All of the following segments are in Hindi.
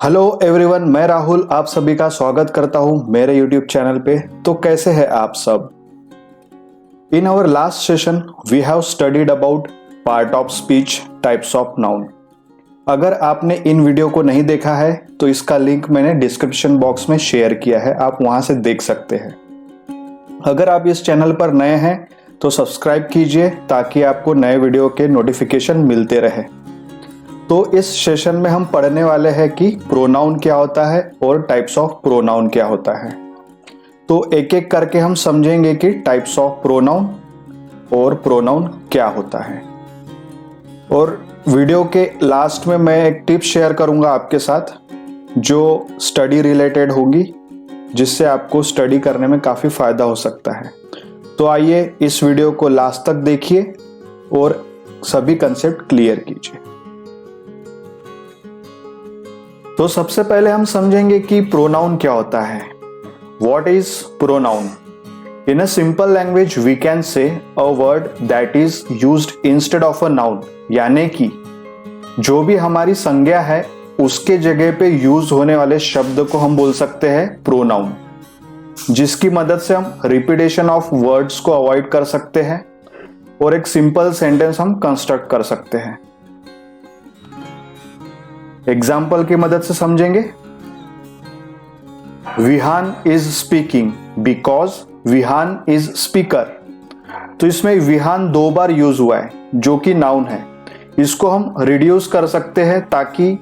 हेलो एवरीवन, मैं राहुल आप सभी का स्वागत करता हूं मेरे यूट्यूब चैनल पे। तो कैसे हैं आप सब? In our last session we have studied about part of speech types of noun. अगर आपने इन वीडियो को नहीं देखा है तो इसका लिंक मैंने डिस्क्रिप्शन बॉक्स में शेयर किया है, आप वहां से देख सकते हैं। अगर आप इस चैनल पर नए हैं तो सब्सक्राइब कीजिए ताकि आपको नए वीडियो के नोटिफिकेशन मिलते रहे। तो इस सेशन में हम पढ़ने वाले हैं कि प्रोनाउन क्या होता है और टाइप्स ऑफ प्रोनाउन क्या होता है। तो एक एक करके हम समझेंगे कि टाइप्स ऑफ प्रोनाउन और प्रोनाउन क्या होता है। और वीडियो के लास्ट में मैं एक टिप शेयर करूंगा आपके साथ जो स्टडी रिलेटेड होगी, जिससे आपको स्टडी करने में काफ़ी फायदा हो सकता है। तो आइए इस वीडियो को लास्ट तक देखिए और सभी कंसेप्ट क्लियर कीजिए। तो सबसे पहले हम समझेंगे कि प्रोनाउन क्या होता है। What is pronoun? In a simple language we can say a word that is used instead of a noun, यानी कि जो भी हमारी संज्ञा है उसके जगह पे यूज होने वाले शब्द को हम बोल सकते हैं प्रोनाउन, जिसकी मदद से हम रिपीटेशन ऑफ वर्ड्स को अवॉइड कर सकते हैं और एक सिंपल सेंटेंस हम कंस्ट्रक्ट कर सकते हैं। एग्जाम्पल की मदद से समझेंगे। Vihaan is speaking because Vihaan is speaker. तो इसमें विहान 2 बार यूज हुआ है जो कि नाउन है। इसको हम रिड्यूस कर सकते हैं ताकि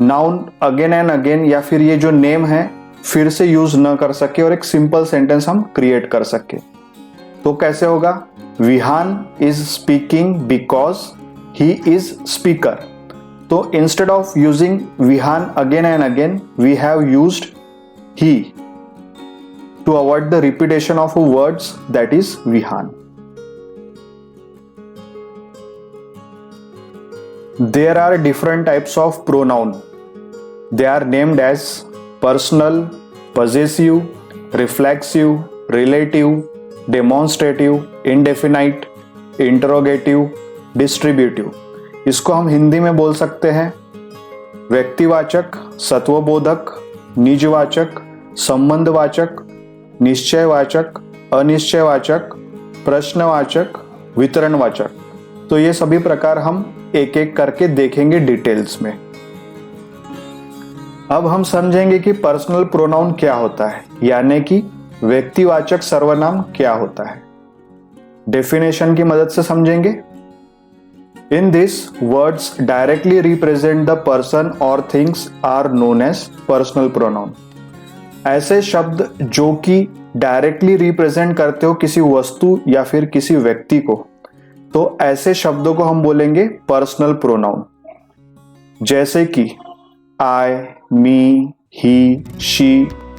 नाउन अगेन एंड अगेन या फिर ये जो नेम है फिर से यूज न कर सके और एक सिंपल सेंटेंस हम क्रिएट कर सके। तो कैसे होगा? Vihaan is speaking because he is speaker. तो instead of using Vihan again and again, we have used he to avoid the repetition of words, that is Vihan. There are different types of pronoun. They are named as personal, possessive, reflexive, relative, demonstrative, indefinite, interrogative, distributive. इसको हम हिंदी में बोल सकते हैं व्यक्तिवाचक, सत्वबोधक, निजवाचक, संबंधवाचक, निश्चयवाचक, अनिश्चयवाचक, प्रश्नवाचक, वितरणवाचक। तो ये सभी प्रकार हम एक एक करके देखेंगे डिटेल्स में। अब हम समझेंगे कि पर्सनल प्रोनाउन क्या होता है, यानी कि व्यक्तिवाचक सर्वनाम क्या होता है। डेफिनेशन की मदद से समझेंगे। In this, words directly represent the person or things are known as personal pronoun. ऐसे शब्द जो कि डायरेक्टली रिप्रेजेंट करते हो किसी वस्तु या फिर किसी व्यक्ति को, तो ऐसे शब्दों को हम बोलेंगे पर्सनल प्रोनाउन। जैसे कि I, me, he, she,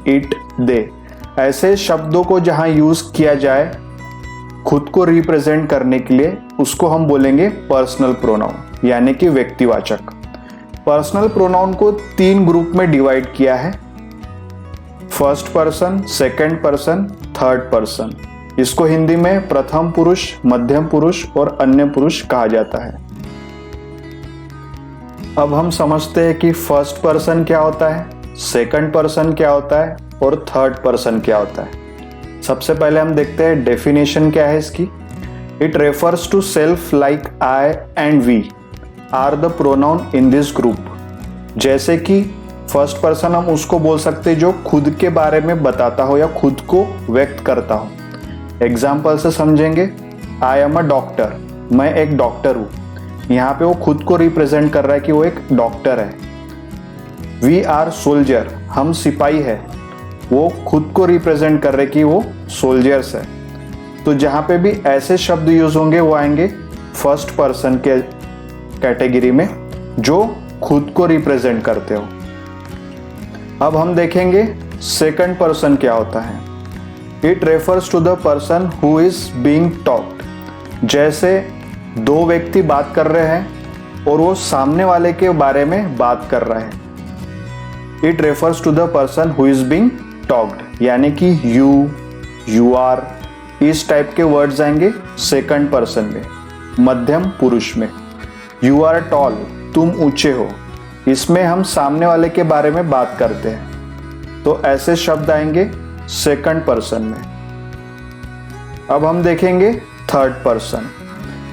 it, they। ऐसे शब्दों को जहां यूज किया जाए खुद को रिप्रेजेंट करने के लिए उसको हम बोलेंगे पर्सनल प्रोनाउन, यानी कि व्यक्तिवाचक। पर्सनल प्रोनाउन को 3 ग्रुप में डिवाइड किया है, first person, second person, third person. इसको हिंदी में प्रथम पुरुष, मध्यम पुरुष और अन्य पुरुष कहा जाता है। अब हम समझते हैं कि फर्स्ट पर्सन क्या होता है, सेकंड पर्सन क्या होता है और थर्ड पर्सन क्या होता है। सबसे पहले हम देखते हैं डेफिनेशन क्या है इसकी। It refers to self like I and we are the pronoun in this group. जैसे कि फर्स्ट पर्सन हम उसको बोल सकते हैं जो खुद के बारे में बताता हो या खुद को व्यक्त करता हो। एग्जाम्पल से समझेंगे। आई एम अ डॉक्टर, मैं एक डॉक्टर हूँ। यहाँ पे वो खुद को रिप्रेजेंट कर रहा है कि वो एक डॉक्टर है। वी आर सोल्जर, हम सिपाही है, वो खुद को रिप्रेजेंट कर रहे कि वो सोल्जर्स है। तो जहां पे भी ऐसे शब्द यूज होंगे वो आएंगे फर्स्ट पर्सन के कैटेगरी में, जो खुद को रिप्रेजेंट करते हो। अब हम देखेंगे सेकंड पर्सन क्या होता है। It refers to the person who is being talked. जैसे 2 व्यक्ति बात कर रहे हैं और वो सामने वाले के बारे में बात कर रहे हैं। It refers to the person who is being talked, यानी कि यू आर, इस टाइप के वर्ड्स आएंगे सेकंड पर्सन में। मध्यम पुरुष में यू आर टॉल, तुम ऊंचे हो। इसमें हम सामने वाले के बारे में बात करते हैं, तो ऐसे शब्द आएंगे सेकंड पर्सन में। अब हम देखेंगे third person.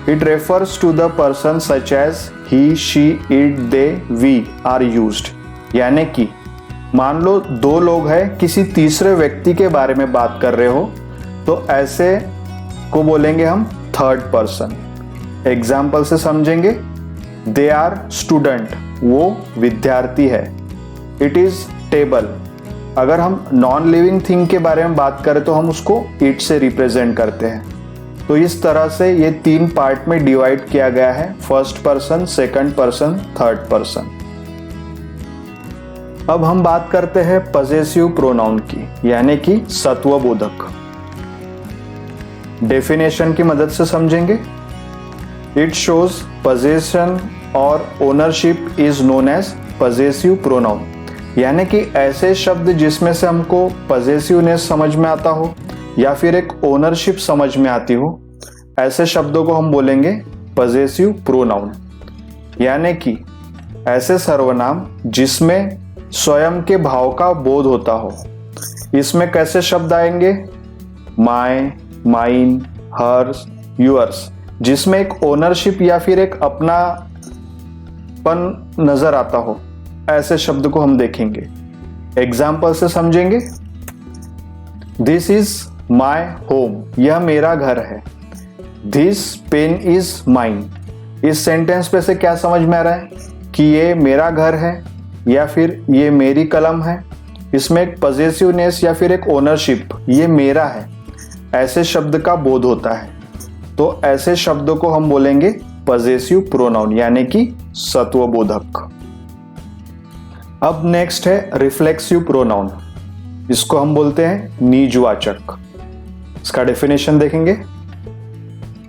It refers to the person such as he, she, it, they, we are used. यानी कि मान लो दो लोग हैं, किसी तीसरे व्यक्ति के बारे में बात कर रहे हो, तो ऐसे को बोलेंगे हम थर्ड पर्सन। एग्जाम्पल से समझेंगे, दे आर स्टूडेंट, वो विद्यार्थी है। इट इज टेबल, अगर हम नॉन लिविंग थिंग के बारे में बात करें तो हम उसको इट से रिप्रेजेंट करते हैं। तो इस तरह से ये तीन पार्ट में डिवाइड किया गया है, first person, second person, third person. अब हम बात करते हैं पजेसिव प्रोनाउन की, यानी कि सत्वबोधक। डेफिनेशन की मदद से समझेंगे। इट शोज पोजेशन और ownership is known as possessive pronoun. यानी कि ऐसे शब्द जिसमें से हमको पजेसिवनेस समझ में आता हो या फिर एक ओनरशिप समझ में आती हो, ऐसे शब्दों को हम बोलेंगे पजेसिव प्रोनाउन। यानी कि ऐसे सर्वनाम जिसमें स्वयं के भाव का बोध होता हो। इसमें कैसे शब्द आएंगे? माय, माइन, हर्स, यूअर्स, जिसमें एक ओनरशिप या फिर एक अपनापन नजर आता हो, ऐसे शब्द को हम देखेंगे। एग्जाम्पल से समझेंगे। दिस इज माय होम, यह मेरा घर है। दिस पेन इज माइन, इस सेंटेंस पे से क्या समझ में आ रहा है कि ये मेरा घर है या फिर ये मेरी कलम है। इसमें एक पजेसिवनेस या फिर एक ओनरशिप, ये मेरा है, ऐसे शब्द का बोध होता है। तो ऐसे शब्दों को हम बोलेंगे पजेसिव प्रोनाउन, यानी कि सत्वबोधक। अब नेक्स्ट है रिफ्लेक्सिव प्रोनाउन। इसको हम बोलते हैं निजवाचक। इसका डेफिनेशन देखेंगे।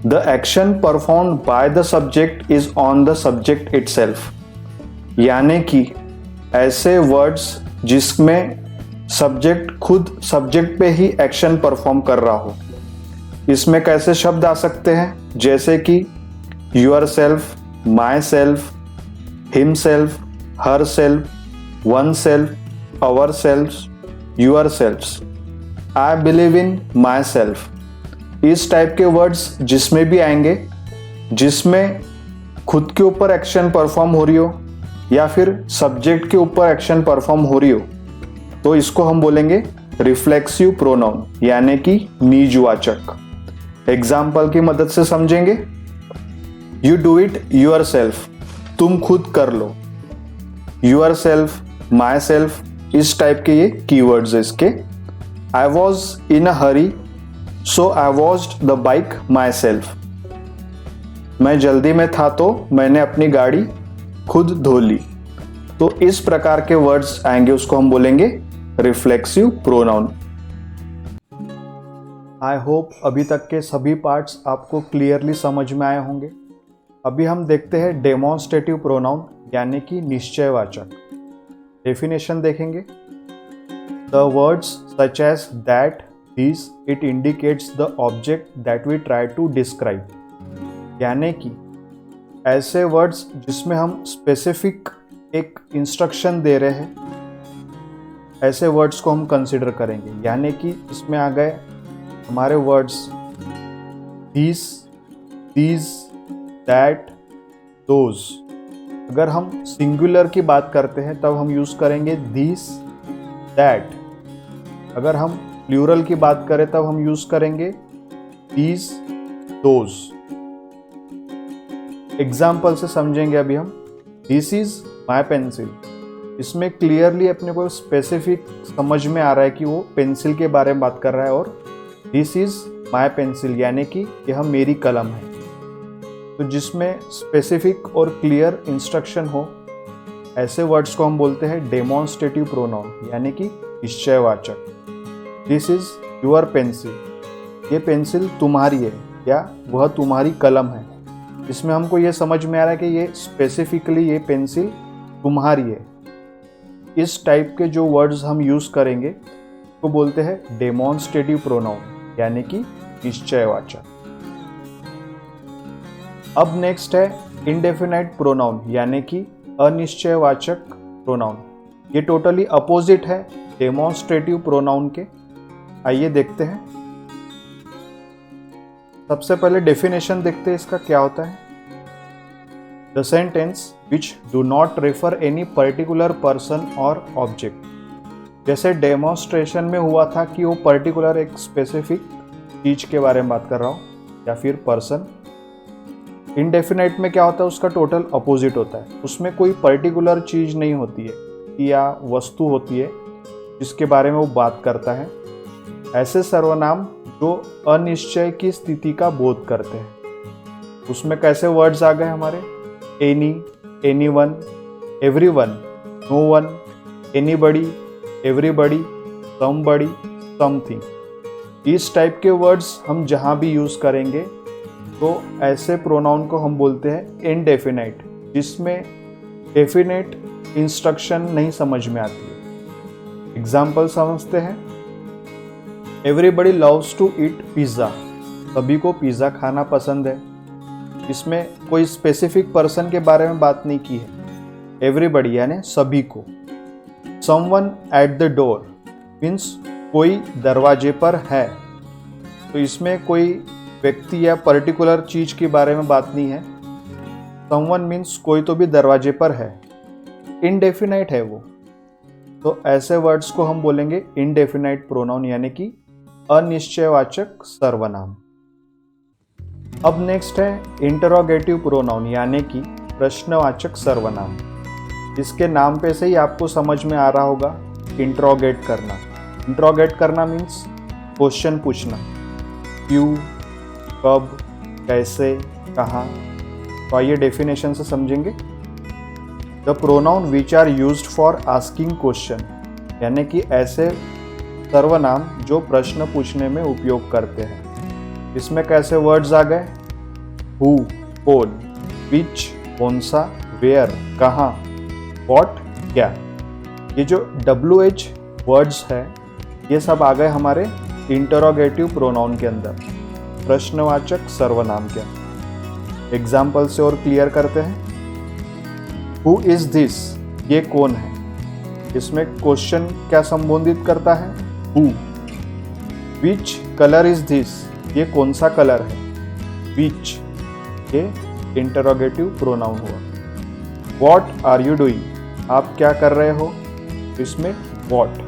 The action performed by the subject is on the subject itself. यानी कि ऐसे वर्ड्स जिसमें सब्जेक्ट खुद सब्जेक्ट पे ही एक्शन परफॉर्म कर रहा हो। इसमें कैसे शब्द आ सकते हैं? जैसे कि yourself, myself, himself, herself, oneself, ourself, yourself, I believe in myself. इस टाइप के वर्ड्स जिसमें भी आएंगे, जिसमें खुद के ऊपर एक्शन परफॉर्म हो रही हो या फिर सब्जेक्ट के ऊपर एक्शन परफॉर्म हो रही हो, तो इसको हम बोलेंगे रिफ्लेक्सिव प्रोनाउन, यानी कि निजवाचक। एग्जाम्पल की मदद से समझेंगे। You do it yourself, तुम खुद कर लो। यूर सेल्फ, माई सेल्फ, इस टाइप के ये कीवर्ड्स है इसके। I was in a hurry so I washed the bike myself. मैं जल्दी में था तो मैंने अपनी गाड़ी खुद धो ली। तो इस प्रकार के वर्ड्स आएंगे, उसको हम बोलेंगे रिफ्लेक्सिव प्रोनाउन। आई होप अभी तक के सभी पार्ट्स आपको क्लियरली समझ में आए होंगे। अभी हम देखते हैं डेमोन्स्ट्रेटिव प्रोनाउन, यानी कि निश्चयवाचक। डेफिनेशन देखेंगे। The words such as that, this, it indicates the object that we try to describe. यानी कि ऐसे वर्ड्स जिसमें हम स्पेसिफिक एक इंस्ट्रक्शन दे रहे हैं, ऐसे वर्ड्स को हम कंसिडर करेंगे। यानी कि इसमें आ गए हमारे words this, these, that, those. अगर हम सिंगुलर की बात करते हैं तब हम यूज करेंगे दिस, दैट। अगर हम प्लूरल की बात करें तब हम यूज करेंगे दीज, दोज। एग्जाम्पल से समझेंगे अभी हम। दिस इज माई पेंसिल, इसमें क्लियरली अपने को स्पेसिफिक समझ में आ रहा है कि वो पेंसिल के बारे में बात कर रहा है। और दिस इज माई पेंसिल, यानी कि यह मेरी कलम है। तो जिसमें स्पेसिफिक और क्लियर इंस्ट्रक्शन हो, ऐसे वर्ड्स को हम बोलते हैं डेमोन्स्ट्रेटिव प्रोनाउन, यानी कि निश्चयवाचक। दिस इज योर पेंसिल, ये पेंसिल तुम्हारी है या वह तुम्हारी कलम है। इसमें हमको ये समझ में आ रहा है कि ये स्पेसिफिकली ये पेंसिल तुम्हारी है। इस टाइप के जो वर्ड्स हम यूज करेंगे तो बोलते हैं डेमोन्स्ट्रेटिव प्रोनाउन, यानी कि निश्चयवाचक। अब नेक्स्ट है इंडेफिनाइट प्रोनाउन, यानी कि अनिश्चयवाचक प्रोनाउन। ये टोटली अपोजिट है डेमोन्स्ट्रेटिव प्रोनाउन के। आइए देखते हैं। सबसे पहले डेफिनेशन देखते हैं इसका क्या होता है। The sentence which do not refer any particular person और ऑब्जेक्ट। जैसे डेमोन्स्ट्रेशन में हुआ था कि वो पर्टिकुलर एक स्पेसिफिक चीज के बारे में बात कर रहा हूँ या फिर पर्सन। इनडेफिनाइट में क्या होता है, उसका टोटल अपोजिट होता है। उसमें कोई पर्टिकुलर चीज नहीं होती है या वस्तु होती है जिसके बारे में वो बात करता है। ऐसे सर्वनाम जो अनिश्चय की स्थिति का बोध करते हैं। उसमें कैसे वर्ड्स आ गए हमारे, any, anyone, everyone, no one, anybody, everybody, somebody, something. इस टाइप के वर्ड्स हम जहाँ भी यूज़ करेंगे तो ऐसे प्रोनाउन को हम बोलते हैं इनडेफिनाइट, जिसमें डेफिनेट इंस्ट्रक्शन नहीं समझ में आती है। एग्जाम्पल समझते हैं। Everybody loves to eat pizza. सभी को पिज़्ज़ा खाना पसंद है। इसमें कोई स्पेसिफिक पर्सन के बारे में बात नहीं की है, एवरीबडी यानी सभी को। Someone at the door means कोई दरवाजे पर है, तो इसमें कोई व्यक्ति या पर्टिकुलर चीज के बारे में बात नहीं है। समवन मीन्स कोई तो भी दरवाजे पर है, इनडेफिनाइट है वो। तो ऐसे वर्ड्स को हम बोलेंगे इनडेफिनाइट प्रोनाउन यानी कि अनिश्चयवाचक सर्वनाम। अब नेक्स्ट है इंटरोगेटिव प्रोनाउन यानी कि प्रश्नवाचक सर्वनाम। इसके नाम पे से ही आपको समझ में आ रहा होगा, इंट्रोगेट करना। इंट्रोगेट करना मीन्स क्वेश्चन पूछना, क्यों, कब, कैसे, कहाँ। तो आइए डेफिनेशन से समझेंगे। The pronoun which are used for asking question यानी कि ऐसे सर्वनाम जो प्रश्न पूछने में उपयोग करते हैं। इसमें कैसे वर्ड्स आ गए, हु, कौन, विच, कौन सा, वेयर, कहाँ, व्हाट, क्या। ये जो WH वर्ड्स है ये सब आ गए हमारे इंटरोगेटिव प्रोनाउन के अंदर, प्रश्नवाचक सर्वनाम के अंदर। एग्जाम्पल से और क्लियर करते हैं। हु इज दिस, ये कौन है। इसमें क्वेश्चन क्या संबोधित करता है, who. Which colour is this, ये कौन सा कलर है, विच। ये इंटरोगेटिव प्रोनाउन हुआ। व्हाट आर यू डूइंग, आप क्या कर रहे हो, इसमें what.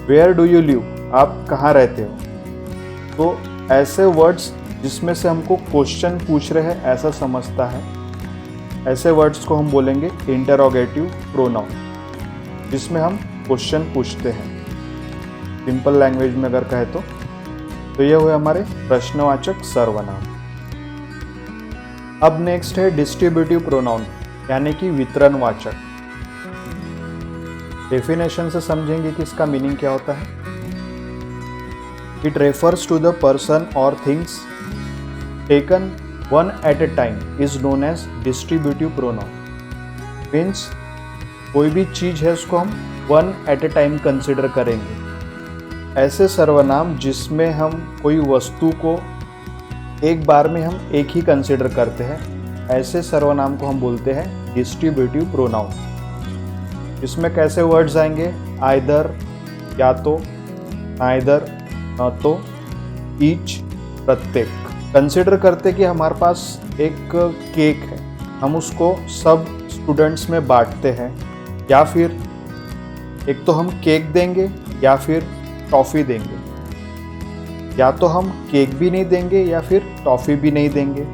Where do you live, आप कहाँ रहते हो। तो ऐसे वर्ड्स जिसमें से हमको क्वेश्चन पूछ रहे हैं ऐसा समझता है, ऐसे वर्ड्स को हम बोलेंगे इंटरोगेटिव प्रोनाउन, जिसमें हम क्वेश्चन पूछते हैं। सिंपल लैंग्वेज में अगर कहे तो ये हुए हमारे प्रश्नवाचक सर्वनाम। अब नेक्स्ट है डिस्ट्रीब्यूटिव प्रोनाउन यानी कि वितरणवाचक। डेफिनेशन से समझेंगे कि इसका मीनिंग क्या होता है। It refers to the person और things taken one at a time is known as distributive pronoun. Means कोई भी चीज है उसको हम one at a time consider करेंगे। ऐसे सर्वनाम जिसमें हम कोई वस्तु को एक बार में हम एक ही कंसिडर करते हैं, ऐसे सर्वनाम को हम बोलते हैं डिस्ट्रीब्यूटिव प्रोनाउन। इसमें कैसे वर्ड्स आएंगे, आइदर या तो, नाइदर न तो, ईच प्रत्येक। कंसिडर करते कि हमारे पास एक केक है, हम उसको सब स्टूडेंट्स में बांटते हैं, या फिर एक तो हम केक देंगे या फिर टॉफ़ी देंगे, या तो हम केक भी नहीं देंगे या फिर टॉफ़ी भी नहीं देंगे।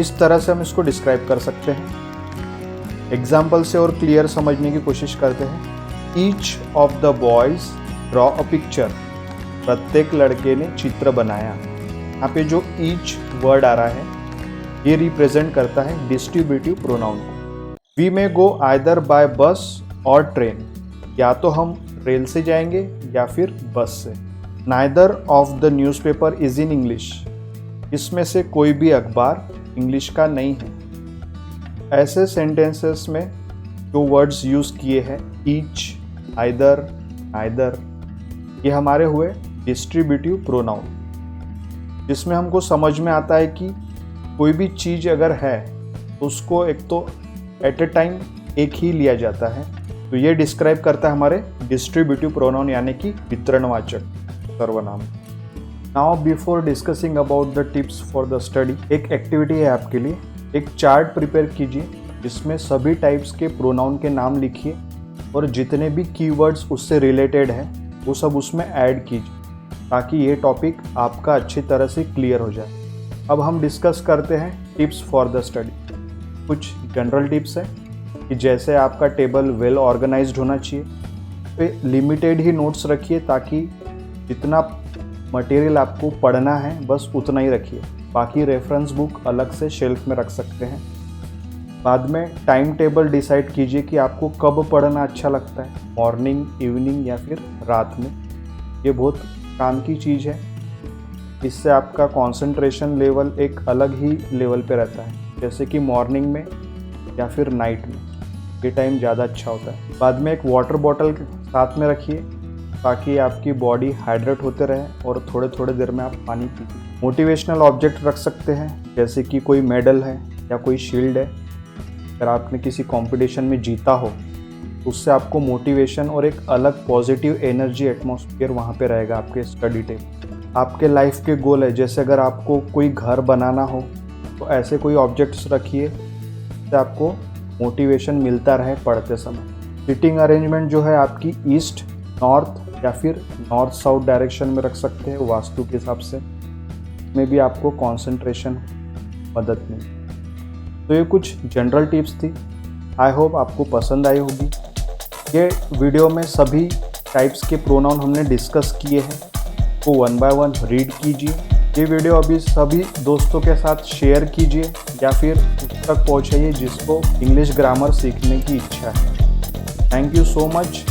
इस तरह से हम इसको डिस्क्राइब कर सकते हैं। एग्जाम्पल से और क्लियर समझने की कोशिश करते हैं। Each of the boys draw a picture, प्रत्येक लड़के ने चित्र बनाया। यहाँ पे जो ईच वर्ड आ रहा है ये रिप्रेजेंट करता है डिस्ट्रीब्यूटिव प्रोनाउन को। We may go either by bus और ट्रेन, या तो हम रेल से जाएंगे या फिर बस से। Neither of the newspaper is in English, इसमें से कोई भी अखबार इंग्लिश का नहीं है। ऐसे सेंटेंसेस में जो वर्ड्स यूज़ किए हैं, ईच, आइदर, नाइदर, ये हमारे हुए डिस्ट्रीब्यूटिव प्रोनाउन, जिसमें हमको समझ में आता है कि कोई भी चीज़ अगर है तो उसको एक तो एट ए टाइम एक ही लिया जाता है। तो ये डिस्क्राइब करता है हमारे डिस्ट्रीब्यूटिव प्रोनाउन यानी कि वितरणवाचक सर्वनाम। Now before discussing about the tips for the study, एक एक्टिविटी है आपके लिए। एक चार्ट प्रिपेयर कीजिए जिसमें सभी टाइप्स के प्रोनाउन के नाम लिखिए और जितने भी कीवर्ड्स उससे रिलेटेड हैं वो सब उसमें ऐड कीजिए ताकि ये टॉपिक आपका अच्छी तरह से क्लियर हो जाए। अब हम डिस्कस करते हैं टिप्स फॉर द स्टडी। कुछ जनरल टिप्स है कि जैसे आपका टेबल वेल ऑर्गेनाइज्ड होना चाहिए, पे लिमिटेड ही नोट्स रखिए ताकि जितना मटेरियल आपको पढ़ना है बस उतना ही रखिए, बाकी रेफरेंस बुक अलग से शेल्फ में रख सकते हैं। बाद में टाइम टेबल डिसाइड कीजिए कि आपको कब पढ़ना अच्छा लगता है, मॉर्निंग, इवनिंग या फिर रात में। ये बहुत काम की चीज़ है, इससे आपका कंसंट्रेशन लेवल एक अलग ही लेवल पे रहता है, जैसे कि मॉर्निंग में या फिर नाइट में, ये टाइम ज़्यादा अच्छा होता है। बाद में एक वाटर बॉटल साथ में रखिए ताकि आपकी बॉडी हाइड्रेट होते रहे और थोड़े थोड़े देर में आप पानी पीजिए। मोटिवेशनल ऑब्जेक्ट रख सकते हैं जैसे कि कोई मेडल है या कोई शील्ड है। अगर आपने किसी कंपटीशन में जीता हो तो उससे आपको मोटिवेशन और एक अलग पॉजिटिव एनर्जी एटमॉस्फेयर वहाँ पे रहेगा आपके स्टडी टेबल। आपके लाइफ के गोल है, जैसे अगर आपको कोई घर बनाना हो तो ऐसे कोई ऑब्जेक्ट्स रखिए जिससे आपको मोटिवेशन मिलता रहे पढ़ते समय। सीटिंग अरेंजमेंट जो है आपकी ईस्ट, नॉर्थ या फिर नॉर्थ साउथ डायरेक्शन में रख सकते हैं वास्तु के हिसाब से, में भी आपको कंसंट्रेशन मदद मिले। तो ये कुछ जनरल टिप्स थी, आई होप आपको पसंद आई होगी। ये वीडियो में सभी टाइप्स के प्रोनाउन हमने डिस्कस किए हैं, वो 1 बाय 1 रीड कीजिए। ये वीडियो अभी सभी दोस्तों के साथ शेयर कीजिए या फिर उस तक पहुँचाइए जिसको इंग्लिश ग्रामर सीखने की इच्छा है। Thank you so much.